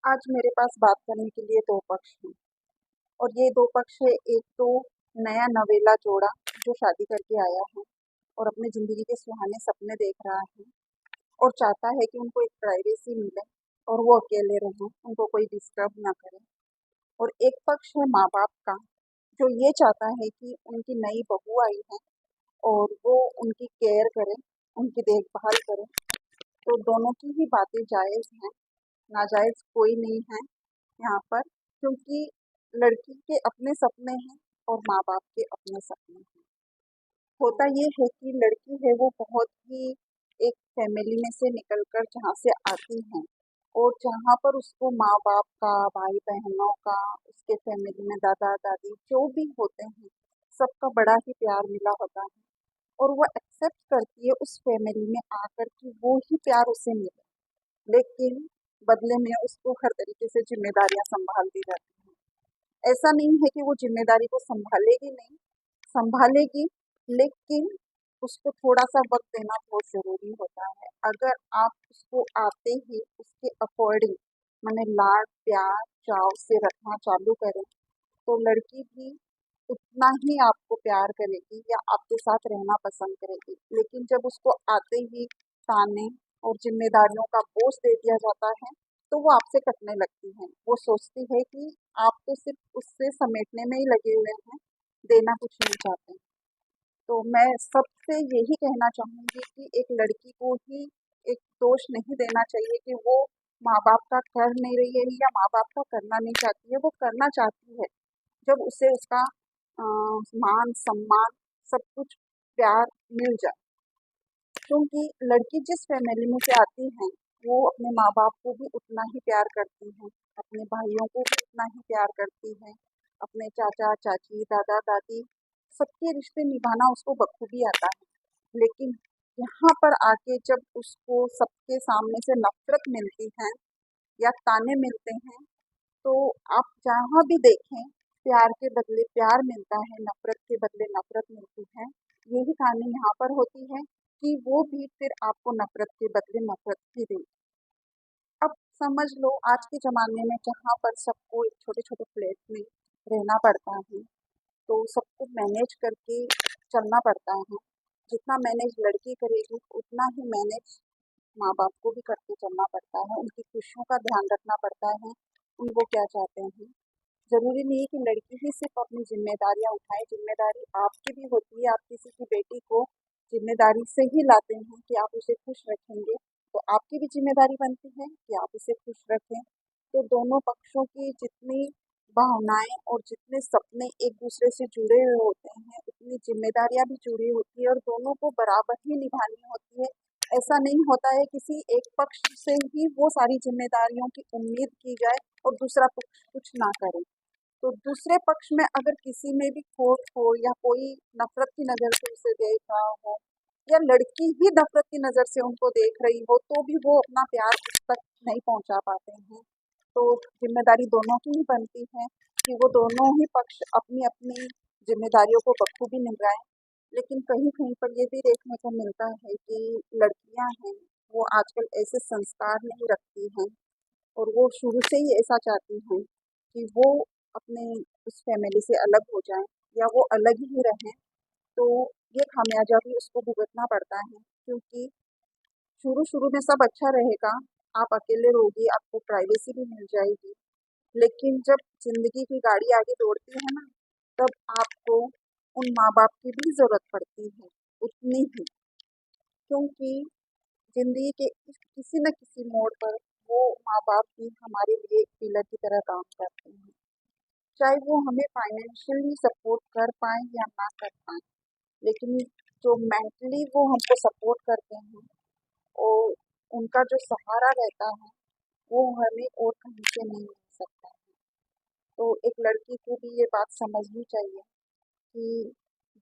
आज मेरे पास बात करने के लिए 2 पक्ष हैं और ये 2 पक्ष है। एक तो नया नवेला जोड़ा जो शादी करके आया है और अपनी ज़िंदगी के सुहाने सपने देख रहा है और चाहता है कि उनको एक प्राइवेसी मिले और वो अकेले रहें, उनको कोई डिस्टर्ब ना करे। और एक पक्ष है माँ-बाप का, जो ये चाहता है कि उनकी नई बहू आई है और वो उनकी केयर करे, उनकी देखभाल करे। तो दोनों की ही बातें जायज़ हैं, नाजायज़ कोई नहीं है यहाँ पर, क्योंकि लड़की के अपने सपने हैं और माँ-बाप के अपने सपने हैं। होता ये है कि लड़की है वो बहुत ही एक फैमिली में से निकलकर जहाँ से आती है और जहाँ पर उसको माँ-बाप का, भाई-बहनों का, उसके फैमिली में दादा-दादी जो भी होते हैं, सबका बड़ा ही प्यार मिला होता है और वो एक्सेप्ट करती है उस फैमिली में आकर कि वो ही प्यार उसे मिले। लेकिन बदले में उसको हर तरीके से ज़िम्मेदारियाँ सँभालनी रहती हैं। ऐसा नहीं है कि वो ज़िम्मेदारी को सँभालेगी नहीं, सँभालेगी, लेकिन उसको थोड़ा-सा वक़्त देना बहुत ज़रूरी होता है। अगर आप उसको आते ही उसके अकॉर्डिंग माने लाड, प्यार, चाव से रखना चालू करें, तो लड़की भी उतना ही आपको प्यार करेगी या आपके साथ रहना पसंद करेगी। लेकिन जब उसको आते ही ताने और ज़िम्मेदारियों का बोझ दे दिया जाता है, तो वो आपसे कटने लगती है। वो सोचती है कि आप तो सिर्फ़ उससे समेटने में ही लगे हुए हैं, देना कुछ नहीं चाहते। तो मैं सबसे यही कहना चाहूँगी कि एक लड़की को ही एक दोष नहीं देना चाहिए कि वो माँ-बाप का कर नहीं रही है या माँ-बाप का करना नहीं चाहती है, वो करना चाहती है। जब उसे उसका मान, सम्मान सब कुछ प्यार मिल जाए। क्योंकि लड़की जिस फैमिली में से आती है, वो अपने माँ-बाप को भी उतना ही प्यार करती है, अपने भाइयों को भी उतना ही प्यार करती है, अपने चाचा-चाची, दादा-दादी सबके रिश्ते निभाना उसको बखूबी आता है। लेकिन यहाँ पर आके जब उसको सबके सामने से नफ़रत मिलती है या ताने मिलते हैं, तो आप जहाँ भी देखें प्यार के बदले प्यार मिलता है, नफ़रत के बदले नफ़रत मिलती है। यही कहानी यहाँ पर होती है कि वो भी फिर आपको नफ़रत के बदले नफ़रत ही देगी। अब समझ लो आज के ज़माने में जहाँ पर सबको एक छोटे-छोटे फ्लैट में रहना पड़ता है, तो सबको मैनेज करके चलना पड़ता है। जितना मैनेज लड़की करेगी, उतना ही मैनेज माँ-बाप को भी करके चलना पड़ता है। उनकी खुशियों का ध्यान रखना पड़ता है, वो क्या चाहते हैं। ज़रूरी नहीं है कि लड़की ही सिर्फ़ अपनी ज़िम्मेदारियाँ उठाए, ज़िम्मेदारी आपकी भी होती है। आप किसी की बेटी को ज़िम्मेदारी से ही लाते हैं कि आप उसे खुश रखेंगे, तो आपकी भी ज़िम्मेदारी बनती है कि आप उसे खुश रखें। तो दोनों पक्षों की जितनी भावनाएँ और जितने सपने एक-दूसरे से जुड़े हुए होते हैं, उतनी ज़िम्मेदारियाँ भी जुड़ी होती है और दोनों को बराबर ही निभानी होती है। ऐसा नहीं होता है किसी एक पक्ष से ही वो सारी ज़िम्मेदारियों की उम्मीद की जाए और दूसरा पक्ष कुछ ना करे। तो दूसरे पक्ष में अगर किसी में भी खोट हो या कोई नफ़रत की नज़र से उसे देख रहा हो या लड़की ही नफ़रत की नज़र से उनको देख रही हो, तो भी वो अपना प्यार उस तक नहीं पहुँचा पाते हैं। तो ज़िम्मेदारी दोनों की ही बनती है कि वो दोनों ही पक्ष अपनी-अपनी ज़िम्मेदारियों को बखूबी निभाएँ। लेकिन कहीं-कहीं पर ये भी देखने को मिलता है कि लड़कियाँ हैं, वो आजकल ऐसे संस्कार नहीं रखती हैं और वो शुरू से ही ऐसा चाहती हैं कि वो अपने उस फैमिली से अलग हो जाएँ या वो अलग ही रहें। तो ये खामियाजा भी उसको भुगतना पड़ता है, क्योंकि शुरू-शुरू में सब अच्छा रहेगा, आप अकेले रहोगी, आपको प्राइवेसी भी मिल जाएगी। लेकिन जब ज़िंदगी की गाड़ी आगे दौड़ती है ना, तब आपको उन माँ-बाप की भी ज़रूरत पड़ती है, उतनी ही। क्योंकि ज़िंदगी के किसी न किसी मोड़ पर वो माँ-बाप भी हमारे लिए एक पिलर की तरह काम करते हैं। चाहे वो हमें फाइनेंशियली सपोर्ट कर पाएँ या ना कर पाएँ, लेकिन जो मेंटली वो हमको सपोर्ट करते हैं और उनका जो सहारा रहता है, वो हमें और कहीं से नहीं मिल सकता है। तो एक लड़की को भी ये बात समझनी चाहिए कि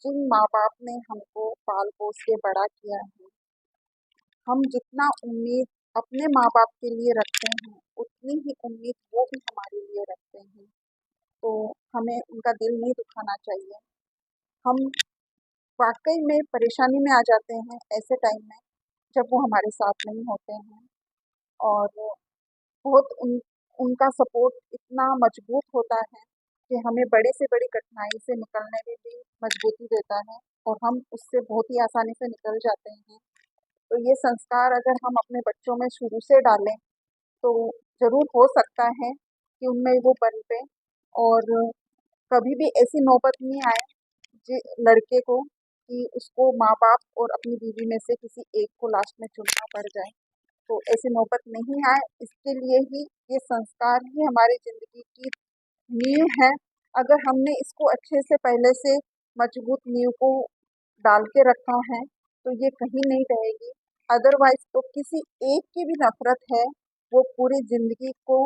जिन माँ-बाप ने हमको पाल-पोस के बड़ा किया है, हम जितना उम्मीद अपने माँ-बाप के लिए रखते हैं, उतनी ही उम्मीद वो भी हमारे लिए रखते हैं। तो हमें उनका दिल नहीं दुखाना चाहिए। हम वाक़ई में परेशानी में आ जाते हैं ऐसे टाइम में, जब वो हमारे साथ नहीं होते हैं और बहुत उनका सपोर्ट इतना मजबूत होता है कि हमें बड़े से बड़ी कठिनाई से निकलने में भी मजबूती देता है और हम उससे बहुत ही आसानी से निकल जाते हैं। तो ये संस्कार अगर हम अपने बच्चों में शुरू से डालें तो ज़रूर हो सकता है कि उनमें वो पनपे और कभी भी ऐसी नौबत नहीं आए लड़के को कि उसको माँ बाप और अपनी बीवी में से किसी एक को लास्ट में चुनना पड़ जाए। तो ऐसी नौबत नहीं आए इसके लिए ही ये संस्कार ही हमारी ज़िंदगी की नींव है। अगर हमने इसको अच्छे से पहले से मजबूत नींव को डाल के रखा है तो ये कहीं नहीं रहेगी। अदरवाइज तो किसी एक की भी नफरत है वो पूरी जिंदगी को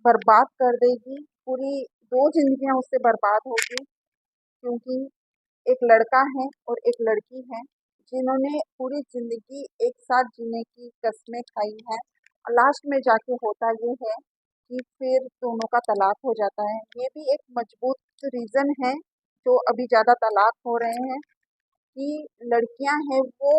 बर्बाद कर देगी, पूरी 2 जिंदगियां उससे बर्बाद होगी। क्योंकि एक लड़का है और एक लड़की है जिन्होंने पूरी जिंदगी एक साथ जीने की कस्में खाई हैं और लास्ट में जाके होता ये है कि फिर दोनों का तलाक हो जाता है। ये भी एक मजबूत रीज़न है जो अभी ज़्यादा तलाक हो रहे हैं कि लड़कियां हैं वो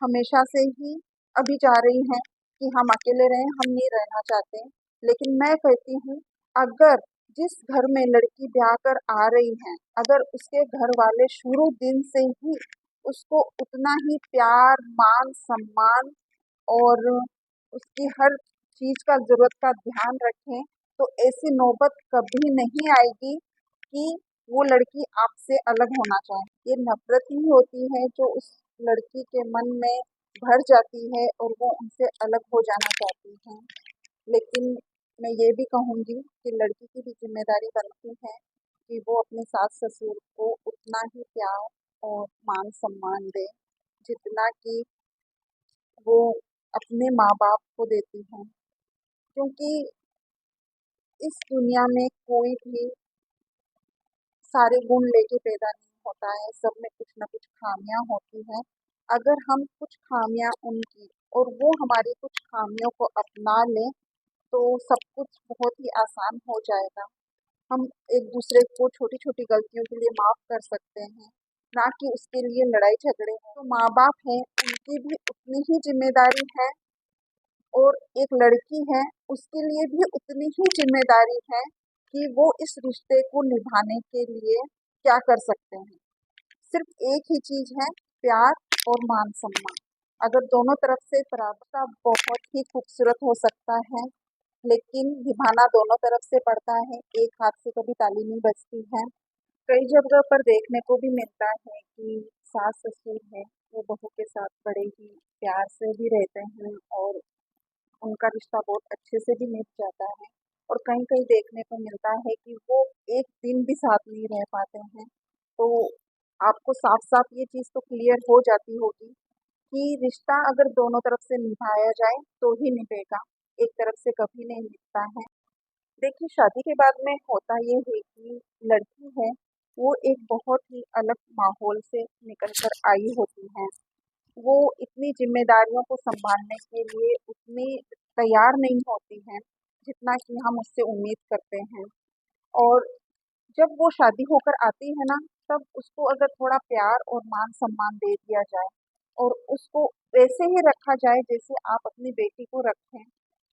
हमेशा से ही अभी चाह रही हैं कि हम अकेले रहें, हम नहीं रहना चाहते। लेकिन मैं कहती हूँ अगर जिस घर में लड़की ब्याह कर आ रही है, अगर उसके घर वाले शुरू दिन से ही उसको उतना ही प्यार, मान, सम्मान और उसकी हर चीज का जरूरत का ध्यान रखें तो ऐसी नौबत कभी नहीं आएगी कि वो लड़की आपसे अलग होना चाहे। ये नफरत ही होती है जो उस लड़की के मन में भर जाती है और वो उनसे अलग हो जाना चाहती है। लेकिन मैं ये भी कहूँगी कि लड़की की भी जिम्मेदारी बनती है कि वो अपने सास ससुर को उतना ही प्यार और मान सम्मान दे जितना कि वो अपने माँ बाप को देती है। क्योंकि इस दुनिया में कोई भी सारे गुण लेके पैदा नहीं होता है, सब में कुछ ना कुछ खामियां होती हैं। अगर हम कुछ खामियां उनकी और वो हमारी कुछ खामियों को अपना लें तो सब कुछ बहुत ही आसान हो जाएगा। हम एक दूसरे को छोटी छोटी गलतियों के लिए माफ कर सकते हैं, ना कि उसके लिए लड़ाई झगड़े हो। तो माँ बाप हैं उनकी भी उतनी ही जिम्मेदारी है और एक लड़की है उसके लिए भी उतनी ही जिम्मेदारी है कि वो इस रिश्ते को निभाने के लिए क्या कर सकते हैं। सिर्फ एक ही चीज है, प्यार और मान सम्मान। अगर दोनों तरफ से बराबर बहुत ही खूबसूरत हो सकता है लेकिन निभाना दोनों तरफ से पड़ता है, एक हाथ से कभी ताली नहीं बजती है। कई जगह पर देखने को भी मिलता है कि सास ससुर है वो बहू के साथ बड़े ही प्यार से भी रहते हैं और उनका रिश्ता बहुत अच्छे से भी निभ जाता है। और कहीं कहीं देखने को मिलता है कि वो एक दिन भी साथ नहीं रह पाते हैं। तो आपको साफ साफ ये चीज़ तो क्लियर हो जाती होगी कि रिश्ता अगर दोनों तरफ से निभाया जाए तो ही निभेगा, एक तरफ से कभी नहीं निभता है। देखिए शादी के बाद में होता ये है कि लड़की है वो एक बहुत ही अलग माहौल से निकल कर आई होती है। वो इतनी जिम्मेदारियों को संभालने के लिए उतनी तैयार नहीं होती हैं जितना कि हम उससे उम्मीद करते हैं। और जब वो शादी होकर आती है ना तब उसको अगर थोड़ा प्यार और मान सम्मान दे दिया जाए और उसको वैसे ही रखा जाए जैसे आप अपनी बेटी को रखें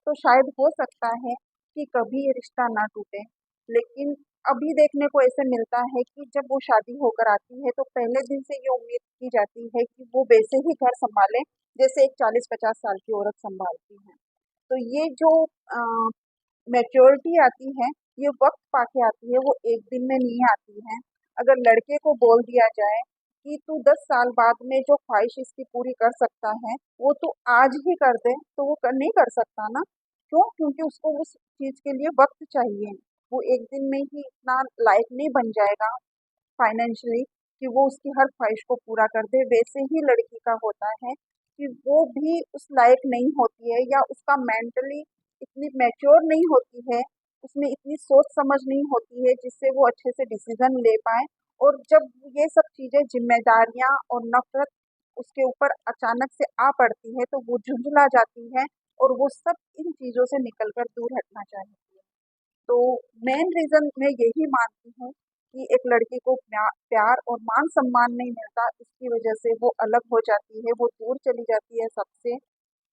तो शायद हो सकता है कि कभी ये रिश्ता ना टूटे। लेकिन अभी देखने को ऐसे मिलता है कि जब वो शादी होकर आती है तो पहले दिन से ये उम्मीद की जाती है कि वो वैसे ही घर संभाले जैसे एक 40-50 साल की औरत संभालती है। तो ये जो मैच्योरिटी आती है ये वक्त पाके आती है, वो एक दिन में नहीं आती है। अगर लड़के को बोल दिया जाए कि तू 10 साल बाद में जो ख्वाहिश इसकी पूरी कर सकता है वो तू आज ही कर दे तो वो नहीं कर सकता ना। क्यों? क्योंकि उसको उस चीज के लिए वक्त चाहिए। वो एक दिन में ही इतना लायक नहीं बन जाएगा फाइनेंशियली कि वो उसकी हर ख्वाहिश को पूरा कर दे। वैसे ही लड़की का होता है कि वो भी उस लायक नहीं होती है या उसका मेंटली इतनी मैच्योर नहीं होती है, उसमें इतनी सोच समझ नहीं होती है जिससे वो अच्छे से डिसीजन ले पाए। और जब ये सब चीजें जिम्मेदारियां और नफरत उसके ऊपर अचानक से आ पड़ती है तो वो झुंझला जाती है और वो सब इन चीजों से निकलकर दूर हटना चाहती है। तो मेन रीज़न मैं यही मानती हूँ कि एक लड़की को प्यार और मान सम्मान नहीं मिलता, इसकी वजह से वो अलग हो जाती है, वो दूर चली जाती है सबसे,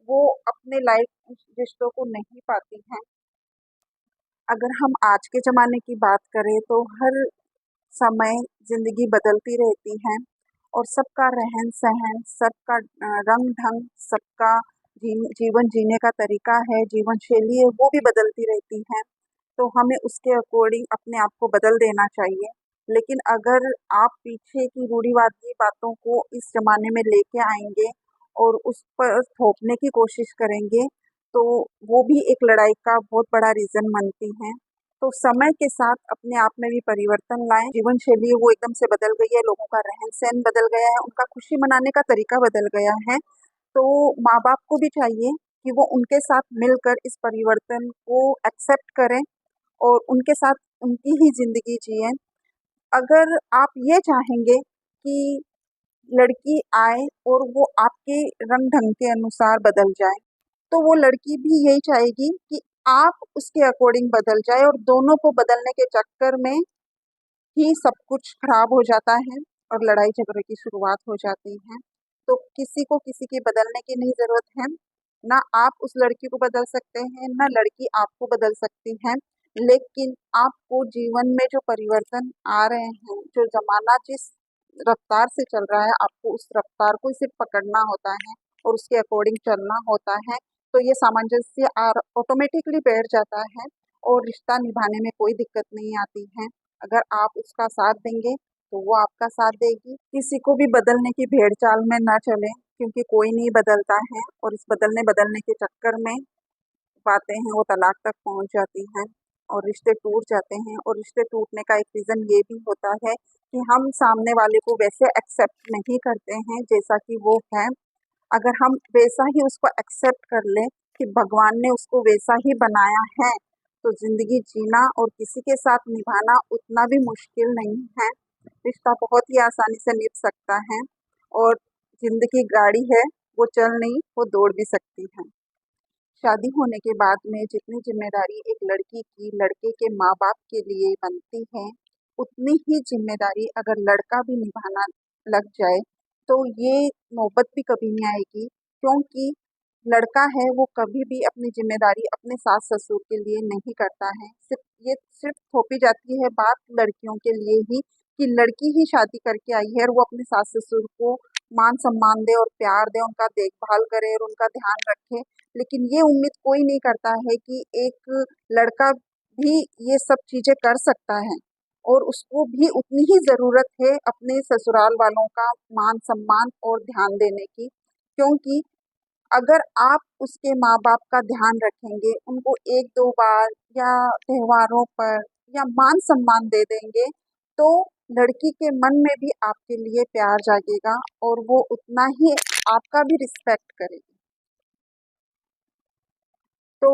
वो अपने लाइफ रिश्तों को नहीं पाती हैं। अगर हम आज के ज़माने की बात करें तो हर समय ज़िंदगी बदलती रहती है और सबका रहन-सहन, सबका रंग-ढंग, सबका जीवन जीने का तरीका है, जीवन शैली है, वो भी बदलती रहती है। तो हमें उसके अकॉर्डिंग अपने आप को बदल देना चाहिए। लेकिन अगर आप पीछे की रूढ़िवादी बातों को इस ज़माने में लेके आएँगे और उस पर थोपने की कोशिश करेंगे, तो वो भी एक लड़ाई का बहुत बड़ा रीज़न बनती हैं। तो समय के साथ अपने आप में भी परिवर्तन लाएँ, जीवन शैली है वो एकदम से बदल गई है, लोगों का रहन-सहन बदल गया है, उनका खुशी मनाने का तरीका बदल गया है। तो माँ-बाप को भी चाहिए कि वो उनके साथ मिलकर इस परिवर्तन को एक्सेप्ट करें और उनके साथ उनकी ही ज़िंदगी जिएँ। अगर आप ये चाहेंगे कि लड़की आए और वो आपके रंग-ढंग के अनुसार बदल जाए, तो वो लड़की भी यही चाहेगी कि आप उसके अकॉर्डिंग बदल जाएँ और दोनों को बदलने के चक्कर में ही सब कुछ खराब हो जाता है और लड़ाई झगड़े की शुरुआत हो जाती है। तो किसी को किसी की बदलने की नहीं ज़रूरत है, ना आप उस लड़की को बदल सकते हैं, ना लड़की आपको बदल सकती है। लेकिन आपको जीवन में जो परिवर्तन आ रहे हैं, जो ज़माना जिस रफ़्तार से चल रहा है, आपको उस रफ़्तार को सिर्फ़ पकड़ना होता है और उसके अकॉर्डिंग चलना होता है। तो ये सामंजस्य ऑटोमेटिकली बैठ जाता है और रिश्ता निभाने में कोई दिक्कत नहीं आती है। अगर आप उसका साथ देंगे, तो वो आपका साथ देगी। किसी को भी बदलने की भेड़-चाल में ना चलें, क्योंकि कोई नहीं बदलता है और इस बदलने-बदलने के चक्कर में बातें हैं वो तलाक तक पहुँच जाती हैं और रिश्ते टूट जाते हैं और रिश्ते टूटने का एक रीज़न ये भी होता है कि हम सामने वाले को वैसे एक्सेप्ट नहीं करते हैं जैसा कि वो है। अगर हम वैसा ही उसको एक्सेप्ट कर लें कि भगवान ने उसको वैसा ही बनाया है, तो ज़िंदगी जीना और किसी के साथ निभाना उतना भी मुश्किल नहीं है। रिश्ता बहुत ही आसानी से निभ सकता है और ज़िंदगी गाड़ी है, वो चल नहीं, वो दौड़ भी सकती है। शादी होने के बाद में जितनी ज़िम्मेदारी एक लड़की की लड़के के माँ-बाप के लिए बनती है, उतनी ही ज़िम्मेदारी अगर लड़का भी निभाना लग जाए, तो ये नौबत भी कभी नहीं आएगी क्योंकि लड़का है वो कभी भी अपनी ज़िम्मेदारी अपने सास-ससुर के लिए नहीं करता है। सिर्फ़ थोपी जाती है बात लड़कियों के लिए ही कि लड़की ही शादी करके आई है और वो अपने सास-ससुर को मान-सम्मान दे और प्यार दे, उनका देखभाल करे और उनका ध्यान रखे। लेकिन ये उम्मीद कोई नहीं करता है कि एक लड़का भी ये सब चीज़ें कर सकता है और उसको भी उतनी ही ज़रूरत है अपने ससुराल वालों का मान-सम्मान और ध्यान देने की। क्योंकि अगर आप उसके माँ-बाप का ध्यान रखेंगे, उनको 1-2 बार या त्योहारों पर या मान-सम्मान दे देंगे, तो लड़की के मन में भी आपके लिए प्यार जागेगा और वो उतना ही आपका भी रिस्पेक्ट करेगी। तो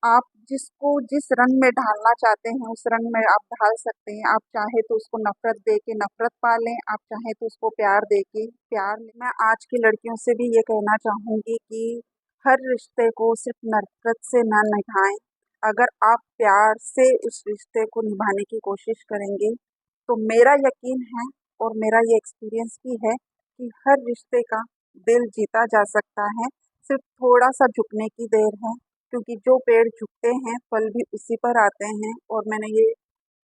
आप जिसको जिस रंग में ढालना चाहते हैं, उस रंग में आप ढाल सकते हैं। आप चाहे तो उसको नफ़रत दे के नफ़रत पालें, आप चाहें तो उसको प्यार दे के प्यार लें। मैं आज की लड़कियों से भी ये कहना चाहूँगी कि हर रिश्ते को सिर्फ़ नफ़रत से ना निभाएँ। अगर आप प्यार से उस रिश्ते को निभाने की कोशिश करेंगे, तो मेरा यकीन है और मेरा ये एक्सपीरियंस भी है कि हर रिश्ते का दिल जीता जा सकता है, सिर्फ़ थोड़ा-सा झुकने की देर है। क्योंकि जो पेड़ झुकते हैं फल भी उसी पर आते हैं और मैंने ये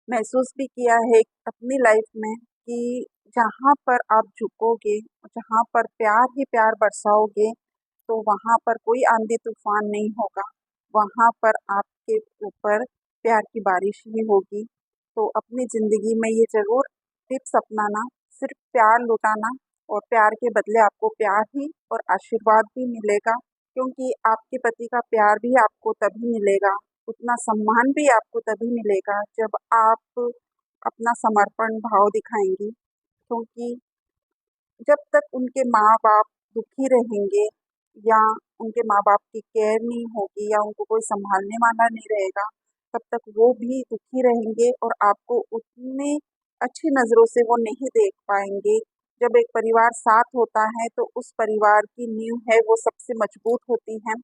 महसूस भी किया है अपनी लाइफ में कि जहाँ पर आप झुकोगे, जहाँ पर प्यार ही प्यार बरसाओगे, तो वहाँ पर कोई आंधी तूफान नहीं होगा, वहाँ पर आपके ऊपर प्यार की बारिश ही होगी। तो अपनी ज़िंदगी में ये ज़रूर टिप्स अपनाना, सिर्फ प्यार लुटाना और प्यार के बदले आपको प्यार ही और आशीर्वाद भी मिलेगा क्योंकि आपके पति का प्यार भी आपको तभी मिलेगा, उतना सम्मान भी आपको तभी मिलेगा जब आप अपना समर्पण भाव दिखाएँगी। क्योंकि जब तक उनके माँ-बाप दुखी रहेंगे या उनके माँ-बाप की केयर नहीं होगी या उनको कोई सँभालने वाला नहीं रहेगा, तब तक वो भी दुखी रहेंगे और आपको उतने अच्छी नज़रों से वो नहीं देख पाएँगे। जब एक परिवार साथ होता है, तो उस परिवार की नींव है वो सबसे मज़बूत होती है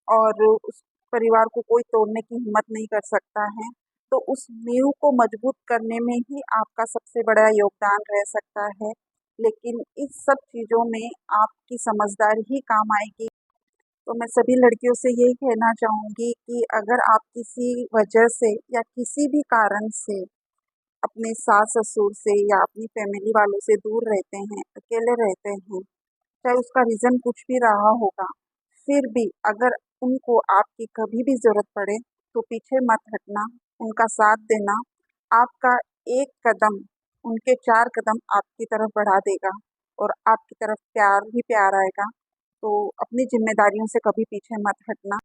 और उस परिवार को कोई तोड़ने की हिम्मत नहीं कर सकता है। तो उस नींव को मज़बूत करने में ही आपका सबसे बड़ा योगदान रह सकता है। लेकिन इस सब चीज़ों में आपकी समझदारी ही काम आएगी। तो मैं सभी लड़कियों से यही कहना चाहूँगी कि अगर आप किसी वजह से या किसी भी कारण से अपने सास-ससुर से या अपनी फैमिली वालों से दूर रहते हैं, अकेले रहते हैं, चाहे उसका रीज़न कुछ भी रहा होगा, फिर भी अगर उनको आपकी कभी भी ज़रूरत पड़े, तो पीछे मत हटना, उनका साथ देना, आपका 1 कदम उनके 4 कदम आपकी तरफ बढ़ा देगा और आपकी तरफ प्यार ही प्यार आएगा। तो अपनी ज़िम्मेदारियों से कभी पीछे मत हटना।